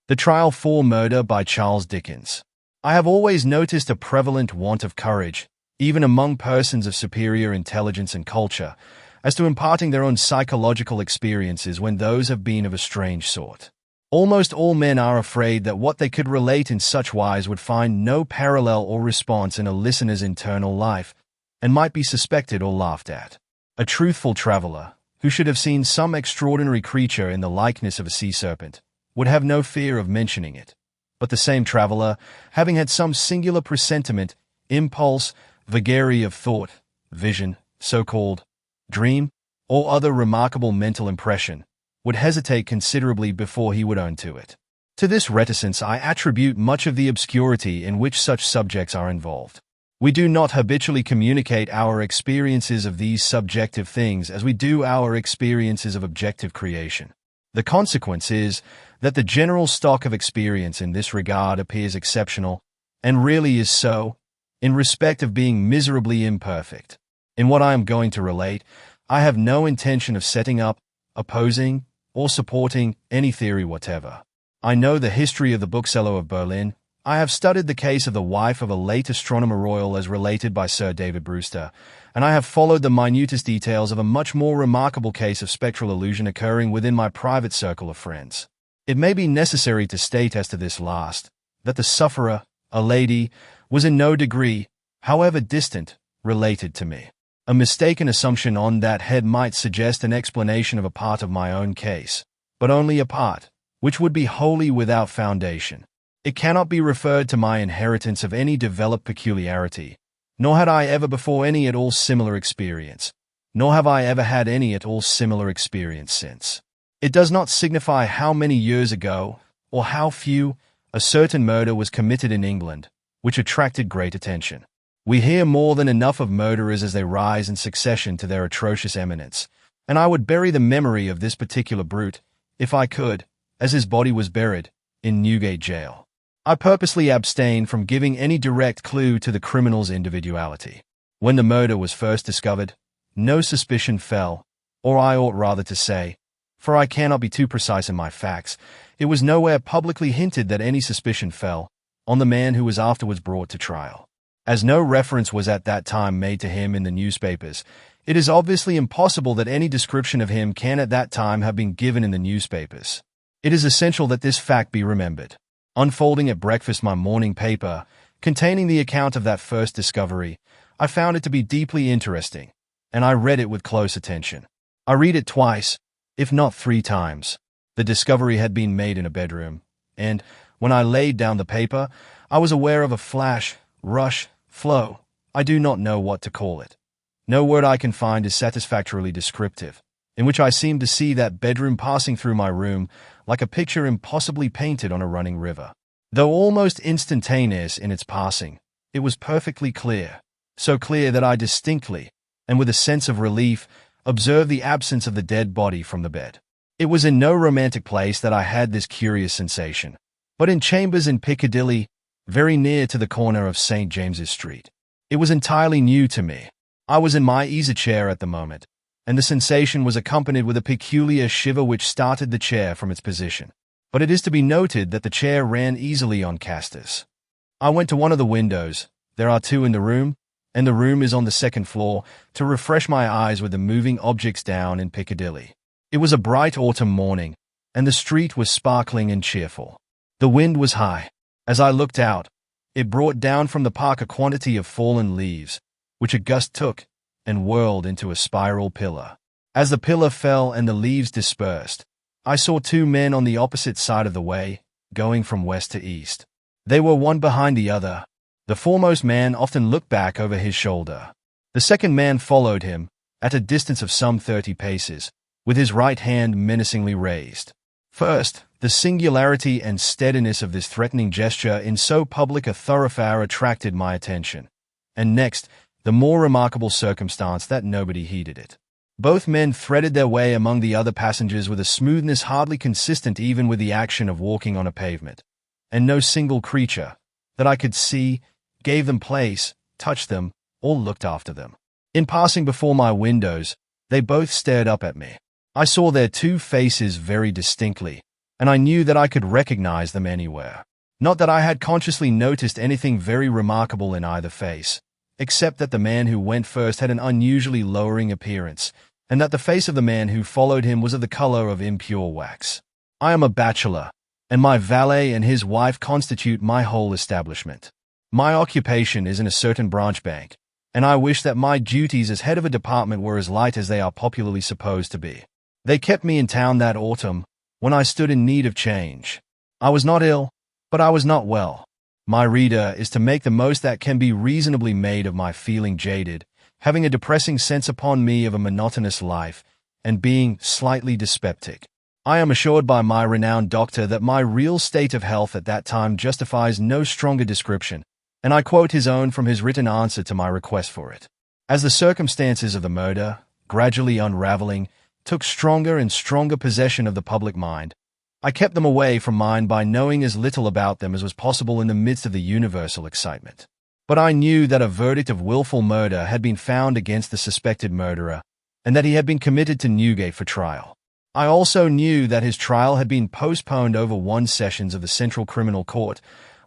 The Trial for Murder by Charles Dickens. I have always noticed a prevalent want of courage, even among persons of superior intelligence and culture, as to imparting their own psychological experiences when those have been of a strange sort. Almost all men are afraid that what they could relate in such wise would find no parallel or response in a listener's internal life, and might be suspected or laughed at. A truthful traveler, who should have seen some extraordinary creature in the likeness of a sea serpent, would have no fear of mentioning it. But the same traveler, having had some singular presentiment, impulse, vagary of thought, vision, so-called dream, or other remarkable mental impression, would hesitate considerably before he would own to it. To this reticence I attribute much of the obscurity in which such subjects are involved. We do not habitually communicate our experiences of these subjective things as we do our experiences of objective creation. The consequence is that the general stock of experience in this regard appears exceptional, and really is so, in respect of being miserably imperfect. In what I am going to relate, I have no intention of setting up, opposing, or supporting any theory whatever. I know the history of the bookseller of Berlin. I have studied the case of the wife of a late astronomer royal as related by Sir David Brewster, and I have followed the minutest details of a much more remarkable case of spectral illusion occurring within my private circle of friends. It may be necessary to state as to this last, that the sufferer, a lady, was in no degree, however distant, related to me. A mistaken assumption on that head might suggest an explanation of a part of my own case, but only a part, which would be wholly without foundation. It cannot be referred to my inheritance of any developed peculiarity, nor had I ever before any at all similar experience, nor have I ever had any at all similar experience since. It does not signify how many years ago, or how few, a certain murder was committed in England, which attracted great attention. We hear more than enough of murderers as they rise in succession to their atrocious eminence, and I would bury the memory of this particular brute, if I could, as his body was buried, in Newgate Jail. I purposely abstained from giving any direct clue to the criminal's individuality. When the murder was first discovered, no suspicion fell, or I ought rather to say, for I cannot be too precise in my facts, it was nowhere publicly hinted that any suspicion fell on the man who was afterwards brought to trial. As no reference was at that time made to him in the newspapers, it is obviously impossible that any description of him can at that time have been given in the newspapers. It is essential that this fact be remembered. Unfolding at breakfast my morning paper, containing the account of that first discovery, I found it to be deeply interesting, and I read it with close attention. I read it twice, if not 3 times. The discovery had been made in a bedroom, and, when I laid down the paper, I was aware of a flash, rush, flow, I do not know what to call it. No word I can find is satisfactorily descriptive, in which I seemed to see that bedroom passing through my room like a picture impossibly painted on a running river. Though almost instantaneous in its passing, it was perfectly clear, so clear that I distinctly, and with a sense of relief, observed the absence of the dead body from the bed. It was in no romantic place that I had this curious sensation, but in chambers in Piccadilly, very near to the corner of St. James's Street. It was entirely new to me. I was in my easy-chair at the moment, and the sensation was accompanied with a peculiar shiver which started the chair from its position. But it is to be noted that the chair ran easily on casters. I went to one of the windows, there are 2 in the room, and the room is on the 2nd floor, to refresh my eyes with the moving objects down in Piccadilly. It was a bright autumn morning, and the street was sparkling and cheerful. The wind was high. As I looked out, it brought down from the park a quantity of fallen leaves, which a gust took and whirled into a spiral pillar. As the pillar fell and the leaves dispersed, I saw 2 men on the opposite side of the way, going from west to east. They were one behind the other. The foremost man often looked back over his shoulder. The second man followed him, at a distance of some 30 paces, with his right hand menacingly raised. First, the singularity and steadiness of this threatening gesture in so public a thoroughfare attracted my attention, and next, the more remarkable circumstance that nobody heeded it. Both men threaded their way among the other passengers with a smoothness hardly consistent even with the action of walking on a pavement, and no single creature, that I could see, gave them place, touched them, or looked after them. In passing before my windows, they both stared up at me. I saw their 2 faces very distinctly, and I knew that I could recognize them anywhere. Not that I had consciously noticed anything very remarkable in either face, except that the man who went first had an unusually lowering appearance, and that the face of the man who followed him was of the color of impure wax. I am a bachelor, and my valet and his wife constitute my whole establishment. My occupation is in a certain branch bank, and I wish that my duties as head of a department were as light as they are popularly supposed to be. They kept me in town that autumn, when I stood in need of change. I was not ill, but I was not well. My reader is to make the most that can be reasonably made of my feeling jaded, having a depressing sense upon me of a monotonous life, and being slightly dyspeptic. I am assured by my renowned doctor that my real state of health at that time justifies no stronger description, and I quote his own from his written answer to my request for it. As the circumstances of the murder, gradually unraveling, took stronger and stronger possession of the public mind, I kept them away from mine by knowing as little about them as was possible in the midst of the universal excitement. But I knew that a verdict of willful murder had been found against the suspected murderer, and that he had been committed to Newgate for trial. I also knew that his trial had been postponed over 1 sessions of the Central Criminal Court,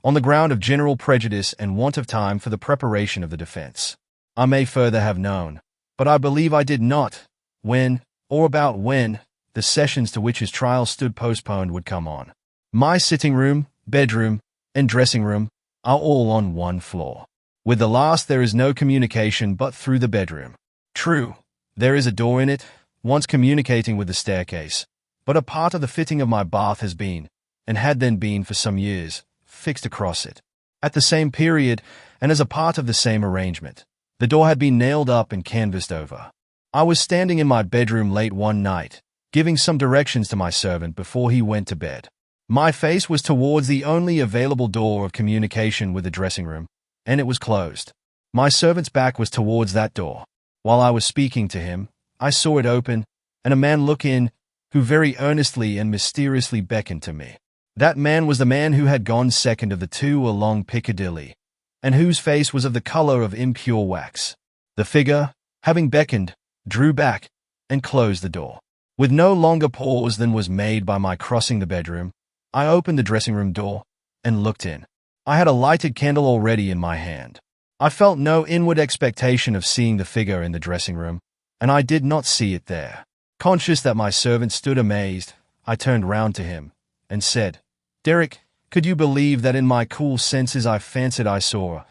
on the ground of general prejudice and want of time for the preparation of the defense. I may further have known, but I believe I did not, when, or about when, the sessions to which his trial stood postponed would come on. My sitting room, bedroom, and dressing room are all on one floor. With the last there is no communication but through the bedroom. True, there is a door in it, once communicating with the staircase, but a part of the fitting of my bath has been, and had then been for some years, fixed across it. At the same period, and as a part of the same arrangement, the door had been nailed up and canvassed over. I was standing in my bedroom late one night, giving some directions to my servant before he went to bed. My face was towards the only available door of communication with the dressing room, and it was closed. My servant's back was towards that door. While I was speaking to him, I saw it open, and a man look in, who very earnestly and mysteriously beckoned to me. That man was the man who had gone second of the two along Piccadilly, and whose face was of the color of impure wax. The figure, having beckoned, drew back, and closed the door. With no longer pause than was made by my crossing the bedroom, I opened the dressing-room door, and looked in. I had a lighted candle already in my hand. I felt no inward expectation of seeing the figure in the dressing-room, and I did not see it there. Conscious that my servant stood amazed, I turned round to him, and said, "Derek, could you believe that in my cool senses I fancied I saw?"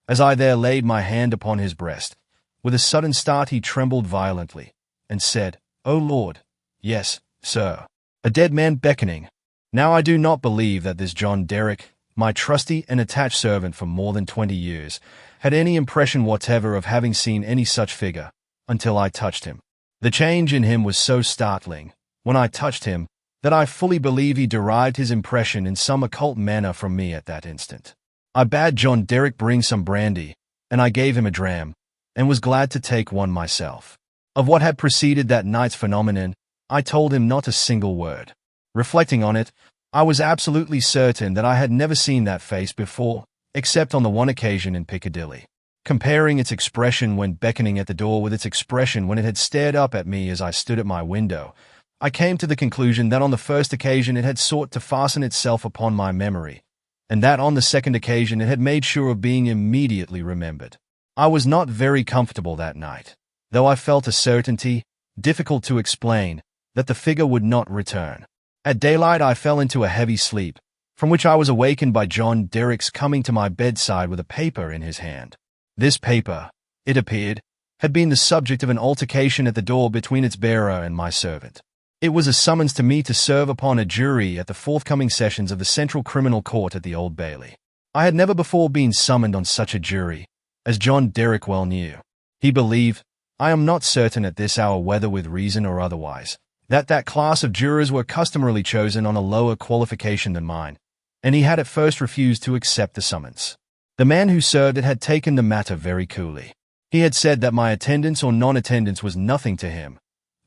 As I there laid my hand upon his breast, with a sudden start he trembled violently, and said, "O Lord, yes, sir, a dead man beckoning." Now I do not believe that this John Derrick, my trusty and attached servant for more than 20 years, had any impression whatever of having seen any such figure, until I touched him. The change in him was so startling, when I touched him, that I fully believe he derived his impression in some occult manner from me at that instant. I bade John Derrick bring some brandy, and I gave him a dram, and was glad to take one myself. Of what had preceded that night's phenomenon, I told him not a single word. Reflecting on it, I was absolutely certain that I had never seen that face before, except on the one occasion in Piccadilly. Comparing its expression when beckoning at the door with its expression when it had stared up at me as I stood at my window, I came to the conclusion that on the first occasion it had sought to fasten itself upon my memory, and that on the second occasion it had made sure of being immediately remembered. I was not very comfortable that night, though I felt a certainty, difficult to explain, that the figure would not return. At daylight I fell into a heavy sleep, from which I was awakened by John Derrick's coming to my bedside with a paper in his hand. This paper, it appeared, had been the subject of an altercation at the door between its bearer and my servant. It was a summons to me to serve upon a jury at the forthcoming sessions of the Central Criminal Court at the Old Bailey. I had never before been summoned on such a jury, as John Derrick well knew. He believed, I am not certain at this hour whether with reason or otherwise, that class of jurors were customarily chosen on a lower qualification than mine, and he had at first refused to accept the summons. The man who served it had taken the matter very coolly. He had said that my attendance or non-attendance was nothing to him.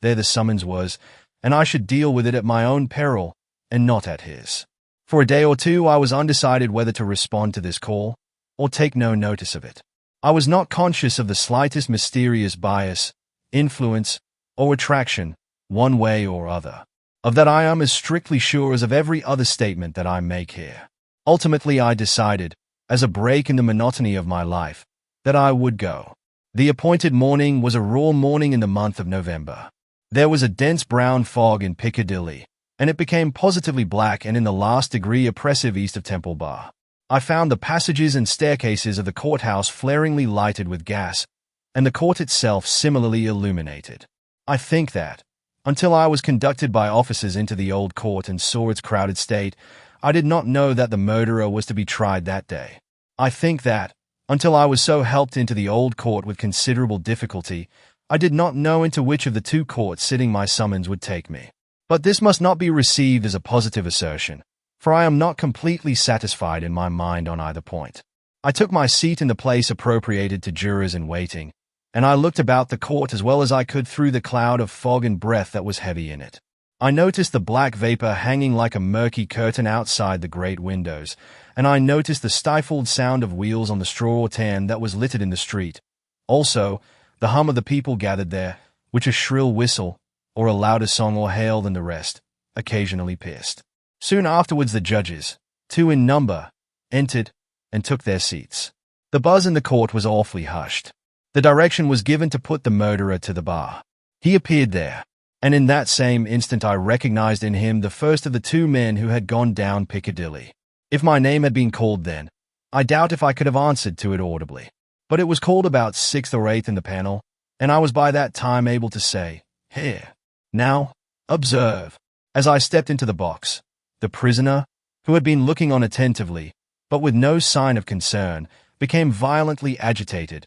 There the summons was, and I should deal with it at my own peril, and not at his. For a day or two I was undecided whether to respond to this call, or take no notice of it. I was not conscious of the slightest mysterious bias, influence, or attraction, one way or other. Of that I am as strictly sure as of every other statement that I make here. Ultimately, I decided, as a break in the monotony of my life, that I would go. The appointed morning was a raw morning in the month of November. There was a dense brown fog in Piccadilly, and it became positively black and in the last degree oppressive east of Temple Bar. I found the passages and staircases of the courthouse flaringly lighted with gas, and the court itself similarly illuminated. I think that, until I was conducted by officers into the old court and saw its crowded state, I did not know that the murderer was to be tried that day. I think that, until I was so helped into the old court with considerable difficulty, I did not know into which of the two courts sitting my summons would take me. But this must not be received as a positive assertion, for I am not completely satisfied in my mind on either point. I took my seat in the place appropriated to jurors in waiting, and I looked about the court as well as I could through the cloud of fog and breath that was heavy in it. I noticed the black vapor hanging like a murky curtain outside the great windows, and I noticed the stifled sound of wheels on the straw tan that was littered in the street. Also, the hum of the people gathered there, which a shrill whistle, or a louder song or hail than the rest, occasionally pierced. Soon afterwards the judges, 2 in number, entered and took their seats. The buzz in the court was awfully hushed. The direction was given to put the murderer to the bar. He appeared there, and in that same instant I recognized in him the first of the 2 men who had gone down Piccadilly. If my name had been called then, I doubt if I could have answered to it audibly. But it was called about 6th or 8th in the panel, and I was by that time able to say, "Here. Now, observe." As I stepped into the box, the prisoner, who had been looking on attentively, but with no sign of concern, became violently agitated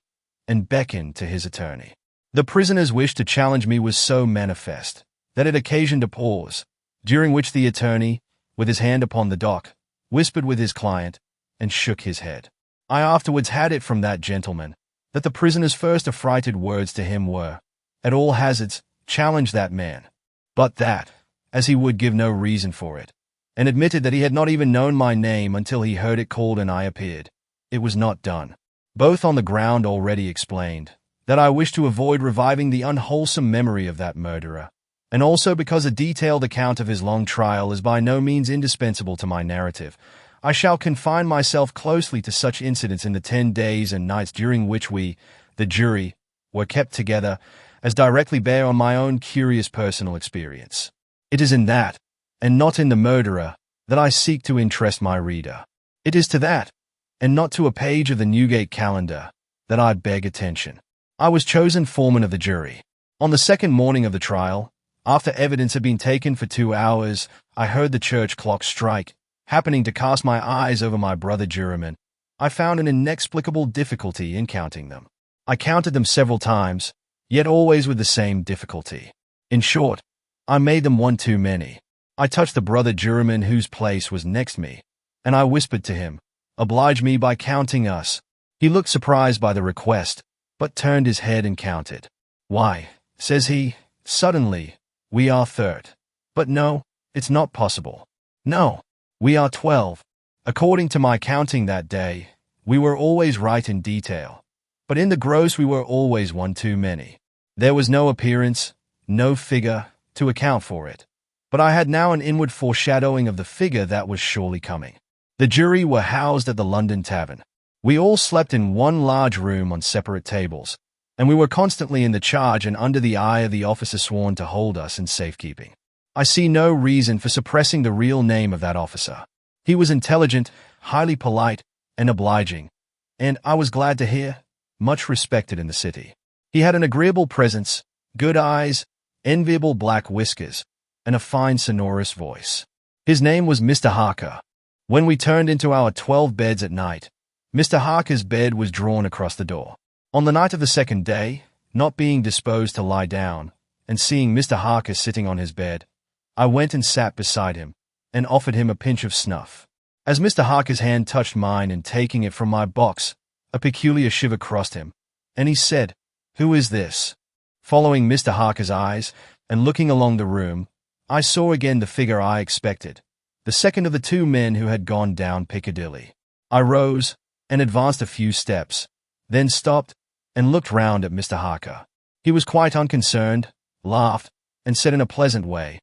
and beckoned to his attorney. The prisoner's wish to challenge me was so manifest that it occasioned a pause, during which the attorney, with his hand upon the dock, whispered with his client and shook his head. I afterwards had it from that gentleman that the prisoner's first affrighted words to him were, "At all hazards, challenge that man." But that, as he would give no reason for it, and admitted that he had not even known my name until he heard it called and I appeared, it was not done, both on the ground already explained, that I wished to avoid reviving the unwholesome memory of that murderer, and also because a detailed account of his long trial is by no means indispensable to my narrative. I shall confine myself closely to such incidents in the 10 days and nights during which we, the jury, were kept together, as directly bear on my own curious personal experience. It is in that, and not in the murderer, that I seek to interest my reader. It is to that, and not to a page of the Newgate calendar, that I beg attention. I was chosen foreman of the jury. On the second morning of the trial, after evidence had been taken for 2 hours, I heard the church clock strike. Happening to cast my eyes over my brother jurymen, I found an inexplicable difficulty in counting them. I counted them several times, yet always with the same difficulty. In short, I made them one too many. I touched the brother juryman whose place was next me, and I whispered to him, "Oblige me by counting us." He looked surprised by the request, but turned his head and counted. "Why," says he, suddenly, "we are 30. But no, it's not possible. No. We are 12. According to my counting that day, we were always right in detail, but in the gross we were always one too many. There was no appearance, no figure, to account for it, but I had now an inward foreshadowing of the figure that was surely coming. The jury were housed at the London Tavern. We all slept in one large room on separate tables, and we were constantly in the charge and under the eye of the officer sworn to hold us in safekeeping. I see no reason for suppressing the real name of that officer. He was intelligent, highly polite, and obliging, and, I was glad to hear, much respected in the city. He had an agreeable presence, good eyes, enviable black whiskers, and a fine sonorous voice. His name was Mr. Harker. When we turned into our 12 beds at night, Mr. Harker's bed was drawn across the door. On the night of the second day, not being disposed to lie down, and seeing Mr. Harker sitting on his bed, I went and sat beside him, and offered him a pinch of snuff. As Mr. Harker's hand touched mine in taking it from my box, a peculiar shiver crossed him, and he said, "Who is this?" Following Mr. Harker's eyes, and looking along the room, I saw again the figure I expected, the second of the 2 men who had gone down Piccadilly. I rose, and advanced a few steps, then stopped, and looked round at Mr. Harker. He was quite unconcerned, laughed, and said in a pleasant way,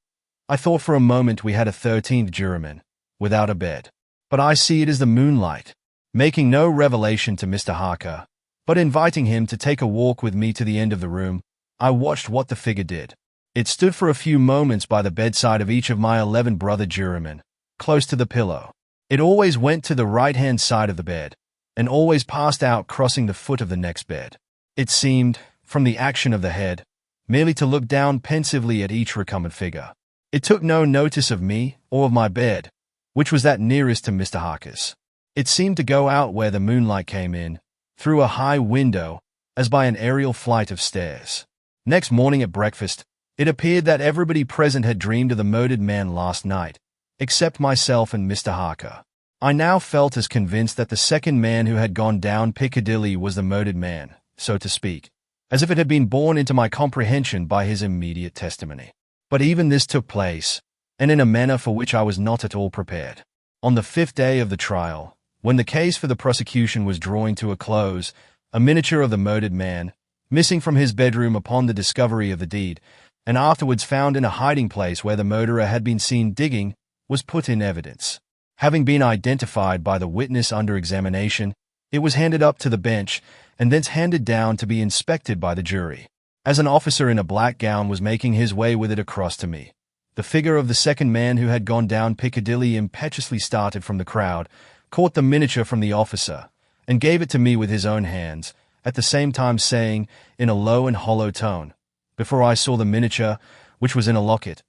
I thought for a moment we had a 13th juryman, without a bed. But I see it as the moonlight, making no revelation to Mr. Harker, but inviting him to take a walk with me to the end of the room. I watched what the figure did. It stood for a few moments by the bedside of each of my 11 brother jurymen, close to the pillow. It always went to the right-hand side of the bed, and always passed out crossing the foot of the next bed. It seemed, from the action of the head, merely to look down pensively at each recumbent figure. It took no notice of me or of my bed, which was that nearest to Mr. Harker's. It seemed to go out where the moonlight came in, through a high window, as by an aerial flight of stairs. Next morning at breakfast, it appeared that everybody present had dreamed of the murdered man last night, except myself and Mr. Harker. I now felt as convinced that the second man who had gone down Piccadilly was the murdered man, so to speak, as if it had been borne into my comprehension by his immediate testimony. But even this took place, and in a manner for which I was not at all prepared. On the 5th day of the trial, when the case for the prosecution was drawing to a close, a miniature of the murdered man, missing from his bedroom upon the discovery of the deed, and afterwards found in a hiding place where the murderer had been seen digging, was put in evidence. Having been identified by the witness under examination, it was handed up to the bench, and thence handed down to be inspected by the jury. As an officer in a black gown was making his way with it across to me, the figure of the second man who had gone down Piccadilly impetuously started from the crowd, caught the miniature from the officer, and gave it to me with his own hands, at the same time saying, in a low and hollow tone, before I saw the miniature, which was in a locket.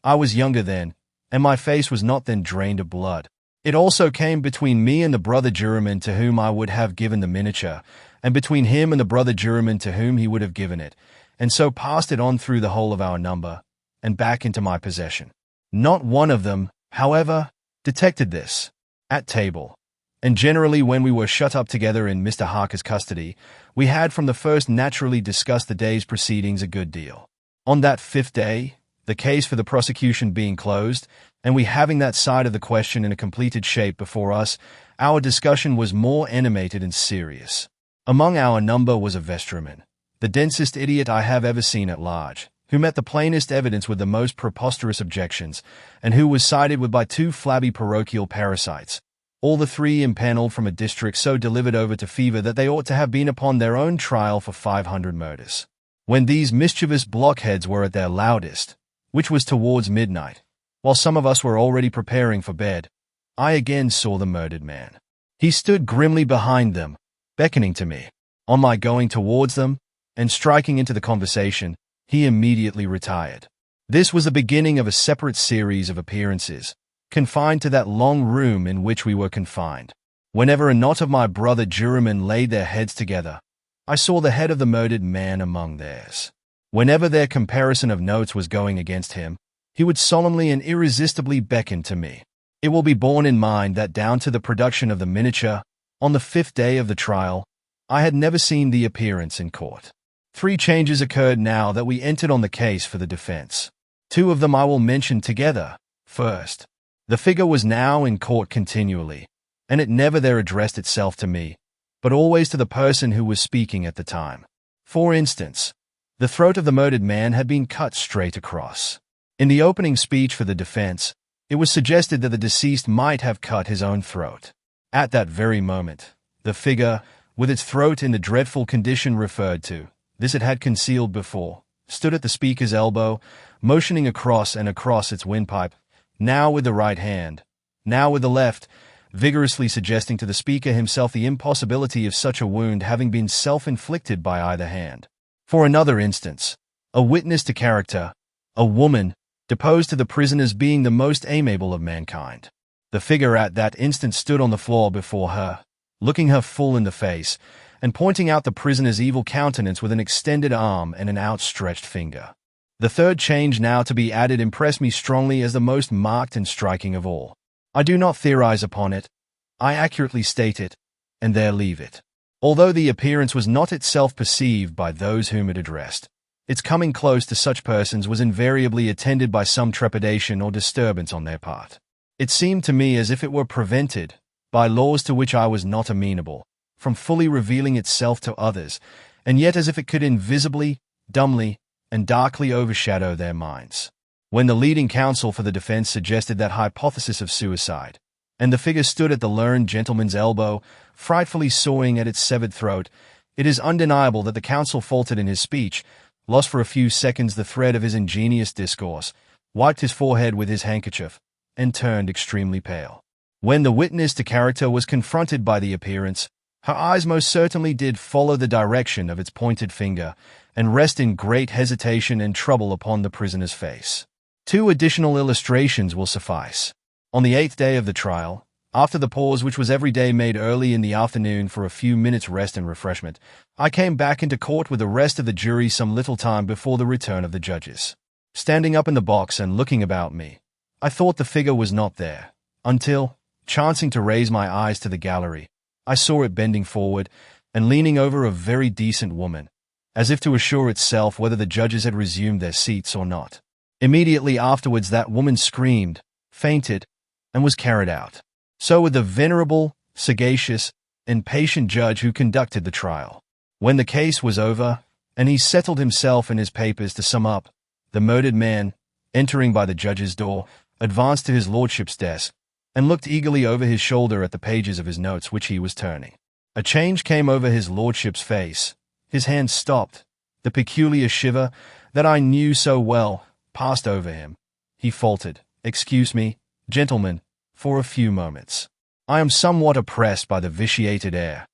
I was younger then, and my face was not then drained of blood. It also came between me and the brother juryman to whom I would have given the miniature, and between him and the brother juryman to whom he would have given it, and so passed it on through the whole of our number, and back into my possession. Not one of them, however, detected this. At table, and generally when we were shut up together in Mr. Harker's custody, we had from the first naturally discussed the day's proceedings a good deal. On that 5th day, the case for the prosecution being closed, and we having that side of the question in a completed shape before us, our discussion was more animated and serious. Among our number was a vestryman, the densest idiot I have ever seen at large, who met the plainest evidence with the most preposterous objections, and who was sided with by 2 flabby parochial parasites, all the 3 impaneled from a district so delivered over to fever that they ought to have been upon their own trial for 500 murders. When these mischievous blockheads were at their loudest, which was towards midnight, while some of us were already preparing for bed, I again saw the murdered man. He stood grimly behind them, beckoning to me. On my going towards them, and striking into the conversation, he immediately retired. This was the beginning of a separate series of appearances, confined to that long room in which we were confined. Whenever a knot of my brother jurymen laid their heads together, I saw the head of the murdered man among theirs. Whenever their comparison of notes was going against him, he would solemnly and irresistibly beckon to me. It will be borne in mind that down to the production of the miniature, on the 5th day of the trial, I had never seen the appearance in court. 3 changes occurred now that we entered on the case for the defense. 2 of them I will mention together. First, the figure was now in court continually, and it never there addressed itself to me, but always to the person who was speaking at the time. For instance, the throat of the murdered man had been cut straight across. In the opening speech for the defense, it was suggested that the deceased might have cut his own throat. At that very moment, the figure, with its throat in the dreadful condition referred to, this it had concealed before, stood at the speaker's elbow, motioning across and across its windpipe, now with the right hand, now with the left, vigorously suggesting to the speaker himself the impossibility of such a wound having been self-inflicted by either hand. For another instance, a witness to character, a woman, deposed to the prisoner's being the most amiable of mankind. The figure at that instant stood on the floor before her, looking her full in the face, and pointing out the prisoner's evil countenance with an extended arm and an outstretched finger. The third change now to be added impressed me strongly as the most marked and striking of all. I do not theorize upon it, I accurately state it, and there leave it. Although the appearance was not itself perceived by those whom it addressed, its coming close to such persons was invariably attended by some trepidation or disturbance on their part. It seemed to me as if it were prevented, by laws to which I was not amenable, from fully revealing itself to others, and yet as if it could invisibly, dumbly, and darkly overshadow their minds. When the leading counsel for the defense suggested that hypothesis of suicide, and the figure stood at the learned gentleman's elbow, frightfully sawing at its severed throat, it is undeniable that the counsel faltered in his speech, lost for a few seconds the thread of his ingenious discourse, wiped his forehead with his handkerchief, and turned extremely pale. When the witness to character was confronted by the appearance, her eyes most certainly did follow the direction of its pointed finger, and rest in great hesitation and trouble upon the prisoner's face. 2 additional illustrations will suffice. On the 8th day of the trial, after the pause which was every day made early in the afternoon for a few minutes' rest and refreshment, I came back into court with the rest of the jury some little time before the return of the judges. Standing up in the box and looking about me, I thought the figure was not there, until, chancing to raise my eyes to the gallery, I saw it bending forward and leaning over a very decent woman, as if to assure itself whether the judges had resumed their seats or not. Immediately afterwards that woman screamed, fainted, and was carried out. So with the venerable, sagacious, and patient judge who conducted the trial. When the case was over, and he settled himself in his papers to sum up, the murdered man, entering by the judge's door, advanced to his lordship's desk, and looked eagerly over his shoulder at the pages of his notes which he was turning. A change came over his lordship's face. His hand stopped. The peculiar shiver that I knew so well passed over him. He faltered, "Excuse me, gentlemen, for a few moments. I am somewhat oppressed by the vitiated air,"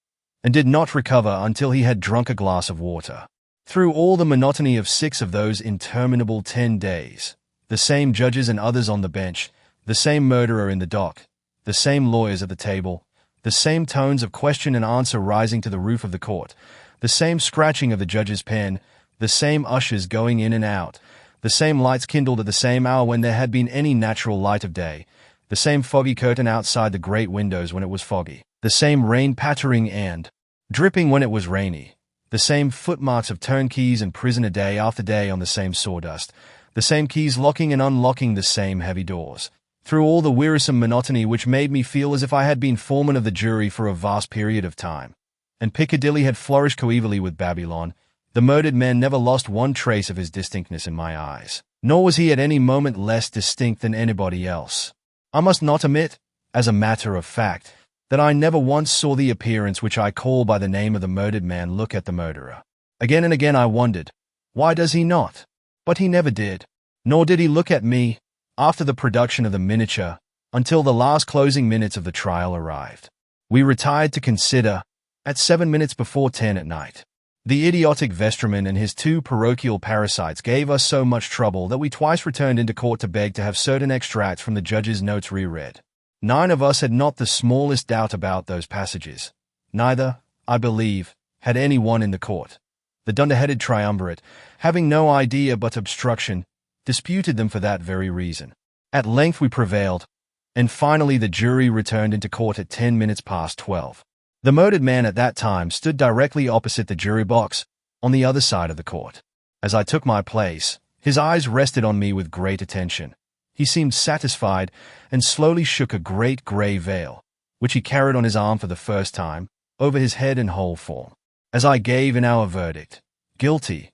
and did not recover until he had drunk a glass of water. Through all the monotony of 6 of those interminable 10 days, the same judges and others on the bench, the same murderer in the dock, the same lawyers at the table, the same tones of question and answer rising to the roof of the court, the same scratching of the judge's pen, the same ushers going in and out, the same lights kindled at the same hour when there had been any natural light of day, the same foggy curtain outside the great windows when it was foggy, the same rain pattering and dripping when it was rainy, the same footmarks of turnkeys and prisoner day after day on the same sawdust, the same keys locking and unlocking the same heavy doors. Through all the wearisome monotony which made me feel as if I had been foreman of the jury for a vast period of time, and Piccadilly had flourished coevally with Babylon, the murdered man never lost one trace of his distinctness in my eyes, nor was he at any moment less distinct than anybody else. I must not omit, as a matter of fact, that I never once saw the appearance which I call by the name of the murdered man look at the murderer. Again and again I wondered, why does he not? But he never did. Nor did he look at me, after the production of the miniature, until the last closing minutes of the trial arrived. We retired to consider, at 7 minutes before 10 at night. The idiotic vestryman and his 2 parochial parasites gave us so much trouble that we twice returned into court to beg to have certain extracts from the judge's notes reread. 9 of us had not the smallest doubt about those passages. Neither, I believe, had any one in the court. The dunderheaded triumvirate, having no idea but obstruction, disputed them for that very reason. At length we prevailed, and finally the jury returned into court at 10 minutes past 12. The murdered man at that time stood directly opposite the jury box, on the other side of the court. As I took my place, his eyes rested on me with great attention. He seemed satisfied, and slowly shook a great grey veil, which he carried on his arm for the first time, over his head and whole form. As I gave in our verdict, guilty,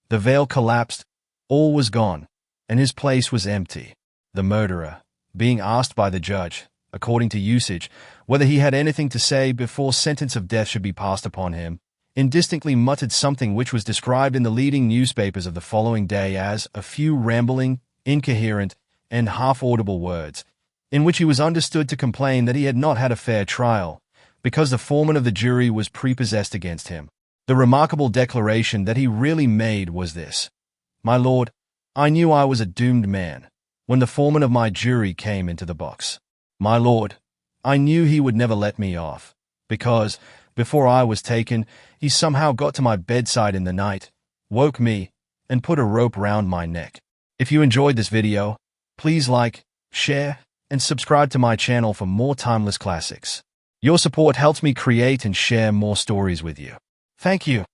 the veil collapsed, all was gone, and his place was empty. The murderer, being asked by the judge, according to usage, whether he had anything to say before sentence of death should be passed upon him, indistinctly muttered something which was described in the leading newspapers of the following day as a few rambling, incoherent, and half-audible words, in which he was understood to complain that he had not had a fair trial, because the foreman of the jury was prepossessed against him. The remarkable declaration that he really made was this: "My lord, I knew I was a doomed man when the foreman of my jury came into the box. My lord, I knew he would never let me off, because, before I was taken, he somehow got to my bedside in the night, woke me, and put a rope round my neck." If you enjoyed this video, please like, share, and subscribe to my channel for more timeless classics. Your support helps me create and share more stories with you. Thank you.